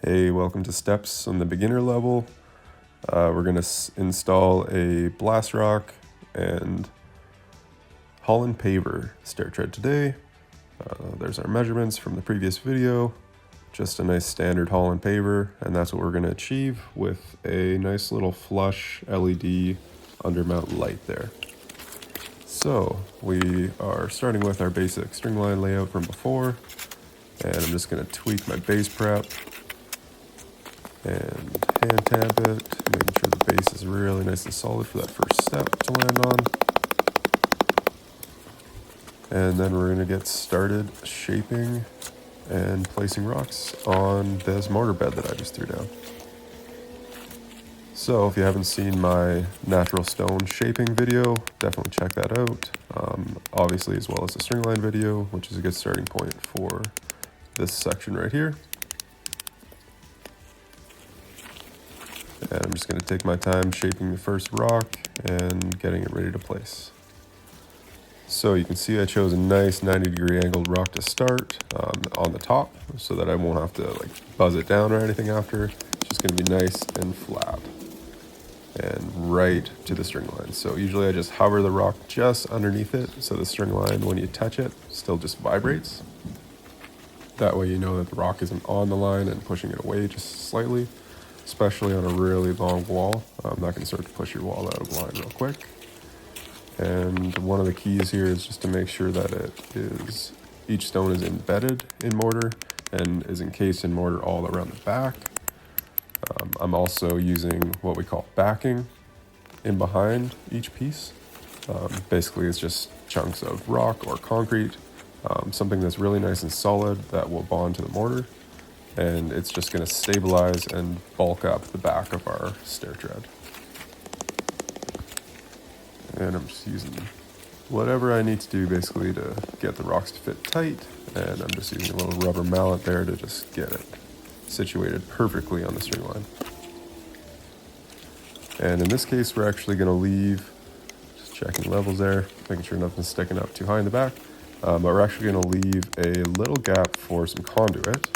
Hey, welcome to Steps on the beginner level. We're going to install a blast rock and Holland paver stair tread today. There's our measurements from the previous video. Just a nice standard Holland paver, and that's what we're going to achieve with a nice little flush LED undermount light there. So we are starting with our basic string line layout from before, and I'm just going to tweak my base prep and hand tamp it, making sure the base is really nice and solid for that first step to land on. And then we're going to get started shaping and placing rocks on this mortar bed that I just threw down. So if you haven't seen my natural stone shaping video, definitely check that out. Obviously, as well as the string line video, which is a good starting point for this section right here. And I'm just going to take my time shaping the first rock and getting it ready to place. So you can see I chose a nice 90-degree angled rock to start on the top so that I won't have to buzz it down or anything after. It's just going to be nice and flat and right to the string line. So usually I just hover the rock just underneath it so the string line, when you touch it, still just vibrates. That way you know that the rock isn't on the line and pushing it away just slightly. Especially on a really long wall. That can start to push your wall out of line real quick. And one of the keys here is just to make sure that each stone is embedded in mortar and is encased in mortar all around the back. I'm also using what we call backing in behind each piece. Basically it's just chunks of rock or concrete, something that's really nice and solid that will bond to the mortar. And it's just going to stabilize and bulk up the back of our stair tread. And I'm just using whatever I need to do basically to get the rocks to fit tight, and I'm just using a little rubber mallet there to just get it situated perfectly on the string line. And in this case we're actually going to leave, just checking levels there, making sure nothing's sticking up too high in the back, but we're actually going to leave a little gap for some conduit.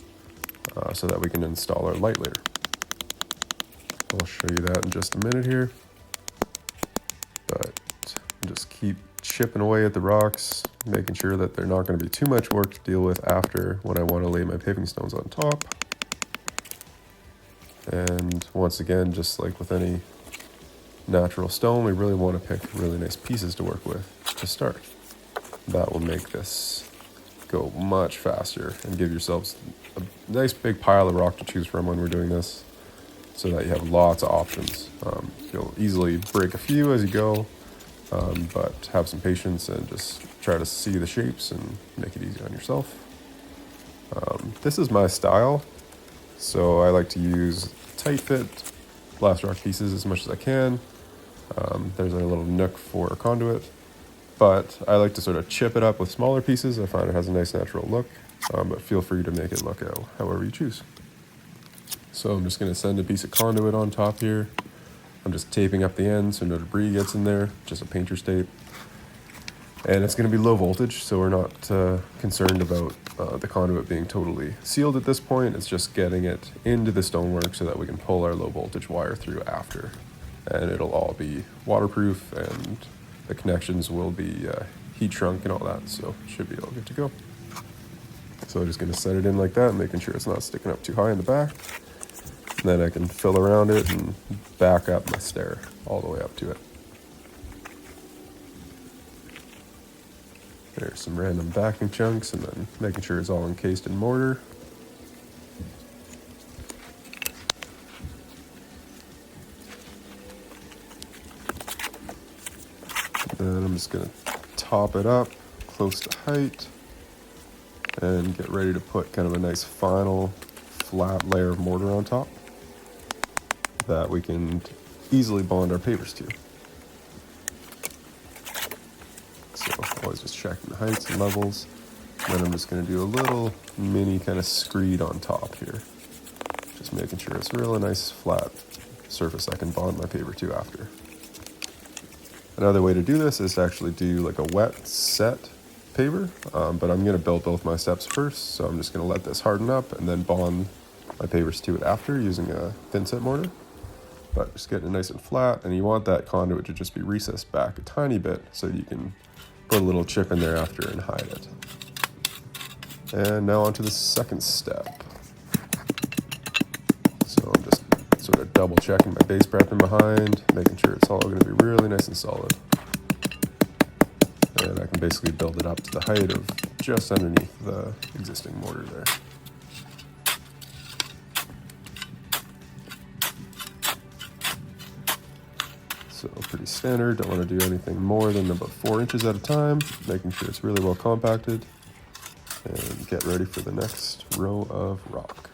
So that we can install our light later. I'll show you that in just a minute here. But just keep chipping away at the rocks, making sure that they're not going to be too much work to deal with after when I want to lay my paving stones on top. And once again, just like with any natural stone, we really want to pick really nice pieces to work with to start. That will make this go much faster and give yourselves a nice big pile of rock to choose from when we're doing this, so that you have lots of options. You'll easily break a few as you go, but have some patience and just try to see the shapes and make it easy on yourself. This is my style, so I like to use tight fit blast rock pieces as much as I can. There's a little nook for a conduit. But I like to sort of chip it up with smaller pieces. I find it has a nice natural look, but feel free to make it look however you choose. So I'm just going to send a piece of conduit on top here. I'm just taping up the end so no debris gets in there, just a painter's tape. And it's going to be low voltage, so we're not concerned about the conduit being totally sealed at this point. It's just getting it into the stonework so that we can pull our low voltage wire through after. And it'll all be waterproof, and the connections will be heat shrunk and all that, so it should be all good to go. So I'm just going to set it in like that, making sure it's not sticking up too high in the back. And then I can fill around it and back up my stair all the way up to it. There's some random backing chunks, and then making sure it's all encased in mortar. Then I'm just going to top it up close to height and get ready to put kind of a nice final flat layer of mortar on top that we can easily bond our pavers to. So always just checking the heights and levels. And then I'm just going to do a little mini kind of screed on top here. Just making sure it's a really nice flat surface I can bond my paver to after. Another way to do this is to actually do like a wet set paver, but I'm going to build both my steps first, so I'm just going to let this harden up and then bond my pavers to it after using a thin set mortar. But just getting it nice and flat, and you want that conduit to just be recessed back a tiny bit so you can put a little chip in there after and hide it. And now on to the second step. So I'm just sort of double checking my base prep in behind, making sure it's all going to be really nice and solid. And I can basically build it up to the height of just underneath the existing mortar there. So pretty standard, don't want to do anything more than about 4 inches at a time, making sure it's really well compacted, and get ready for the next row of rock.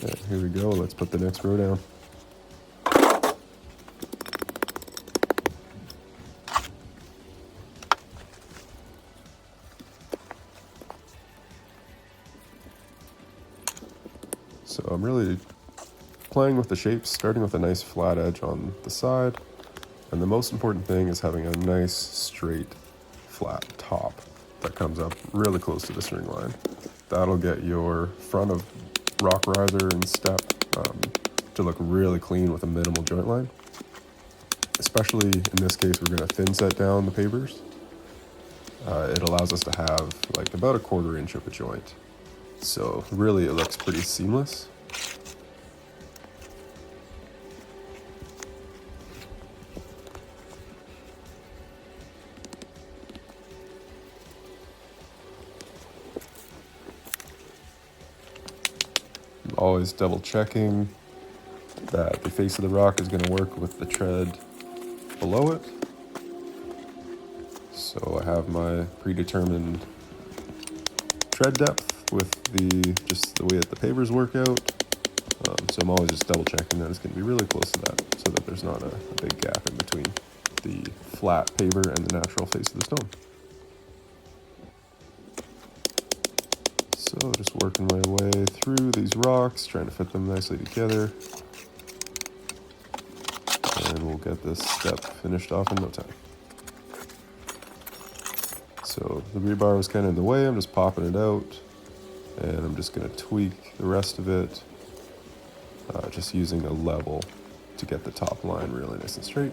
And here we go, let's put the next row down. So I'm really playing with the shapes, starting with a nice flat edge on the side. And the most important thing is having a nice, straight, flat top that comes up really close to the string line. That'll get your front of rock riser and step to look really clean with a minimal joint line. Especially in this case, we're going to thin set down the pavers. It allows us to have like about a 1/4 inch of a joint. So really it looks pretty seamless. I'm always double checking that the face of the rock is going to work with the tread below it. So I have my predetermined tread depth with just the way that the pavers work out. So I'm always just double checking that it's going to be really close to that so that there's not a big gap in between the flat paver and the natural face of the stone. So just working my way through these rocks, trying to fit them nicely together. And we'll get this step finished off in no time. So the rebar was kind of in the way, I'm just popping it out. And I'm just going to tweak the rest of it, just using a level to get the top line really nice and straight.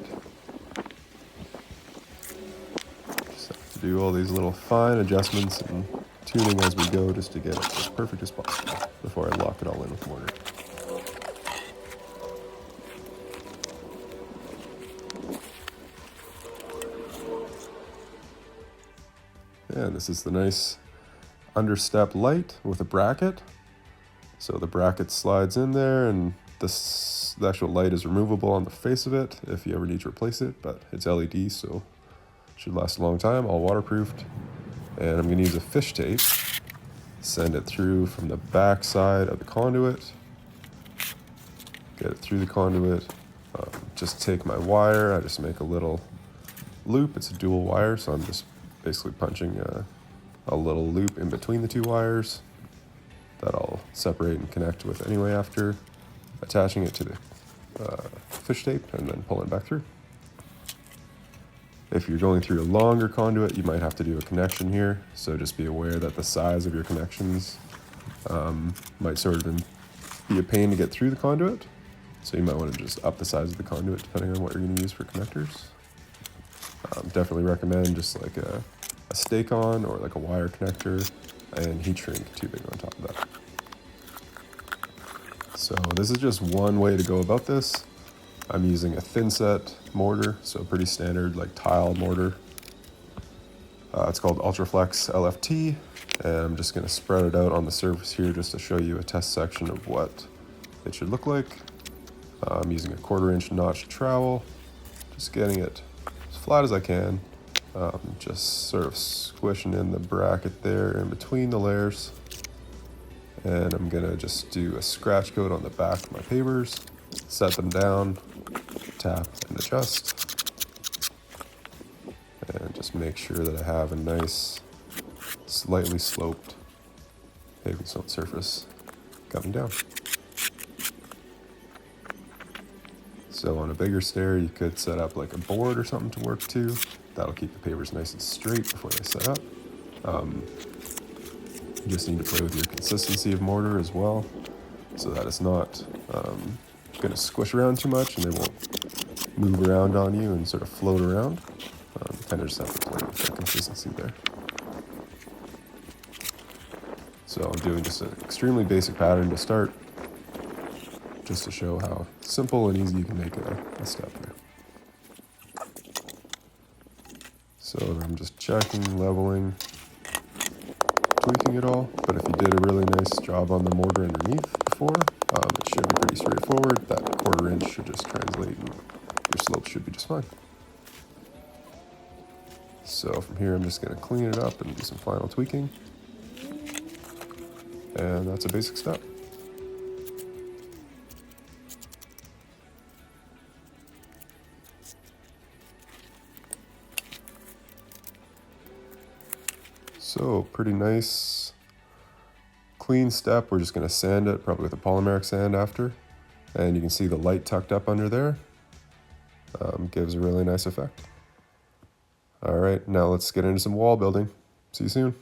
Just have to do all these little fine adjustments and tuning as we go just to get it as perfect as possible before I lock it all in with mortar. And this is the nice understep light with a bracket. So the bracket slides in there, and the actual light is removable on the face of it if you ever need to replace it, but it's LED, so it should last a long time, all waterproofed. And I'm going to use a fish tape, send it through from the back side of the conduit, get it through the conduit, just take my wire, I just make a little loop, it's a dual wire, so I'm just basically punching a little loop in between the two wires that I'll separate and connect with anyway after attaching it to the fish tape and then pulling it back through. If you're going through a longer conduit, you might have to do a connection here, so just be aware that the size of your connections might sort of be a pain to get through the conduit, so you might want to just up the size of the conduit depending on what you're going to use for connectors. Definitely recommend just like a stake on or like a wire connector and heat shrink tubing on top of that. So this is just one way to go about this. I'm using a thin set mortar, so pretty standard like tile mortar. It's called Ultraflex LFT, and I'm just going to spread it out on the surface here just to show you a test section of what it should look like. I'm using a 1/4 inch notch trowel, just getting it as flat as I can. Just sort of squishing in the bracket there in between the layers. And I'm gonna just do a scratch coat on the back of my pavers, set them down, tap and adjust. And just make sure that I have a nice, slightly sloped paving stone surface coming down. So on a bigger stair, you could set up like a board or something to work to. That'll keep the pavers nice and straight before they set up. You just need to play with your consistency of mortar as well, so that it's not going to squish around too much and they won't move around on you and sort of float around. Kind of just have to play with that consistency there. So I'm doing just an extremely basic pattern to start, just to show how simple and easy you can make a step there. So I'm just checking, leveling, tweaking it all, but if you did a really nice job on the mortar underneath before, it should be pretty straightforward. That 1/4 inch should just translate and your slope should be just fine. So from here I'm just going to clean it up and do some final tweaking. And that's a basic step. So pretty nice, clean step. We're just going to sand it, probably with a polymeric sand after. And you can see the light tucked up under there. Gives a really nice effect. All right, now let's get into some wall building. See you soon.